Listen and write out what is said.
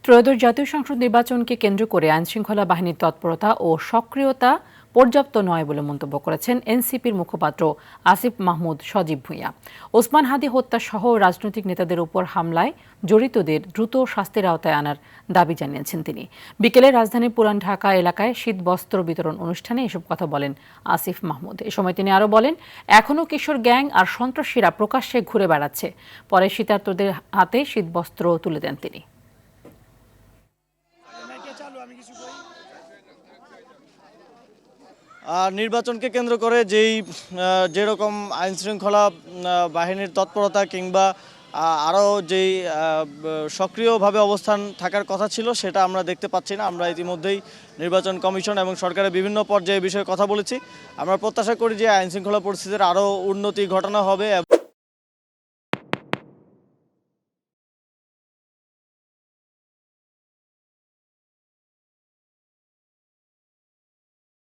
ত্রয়োদশ জাতীয় সংসদ নির্বাচনকে কেন্দ্র করে আইনশৃঙ্খলা বাহিনীর তৎপরতা ও সক্রিয়তা পর্যাপ্ত নয় বলে মন্তব্য করেছেন এনসিপির মুখপাত্র আসিফ মাহমুদ সজীব ভূঁইয়া। ওসমান হাদি হত্যা সহ রাজনৈতিক নেতাদের উপর হামলায় জড়িতদের দ্রুত শাস্তির আওতায় আনার দাবি জানিয়েছেন তিনি। বিকেলে রাজধানীর পুরান ঢাকা এলাকায় শীতবস্ত্র বিতরণ অনুষ্ঠানে এসব কথা বলেন আসিফ মাহমুদ। এ সময় তিনি আরও বলেন, এখনও কিশোর গ্যাং আর সন্ত্রাসীরা প্রকাশ্যে ঘুরে বেড়াচ্ছে। পরে শীতার্তদের হাতে শীতবস্ত্র তুলে দেন তিনি। নির্বাচনকে কেন্দ্র করে যেরকম আইনশৃঙ্খলা বাহিনীর তৎপরতা কিংবা আরও যেই সক্রিয়ভাবে অবস্থান থাকার কথা ছিল সেটা আমরা দেখতে পাচ্ছি না। আমরা ইতিমধ্যেই নির্বাচন কমিশন এবং সরকারের বিভিন্ন পর্যায়ে বিষয়ে কথা বলেছি। আমরা প্রত্যাশা করি যে আইনশৃঙ্খলা পরিস্থিতির আরও উন্নতি ঘটানো হবে।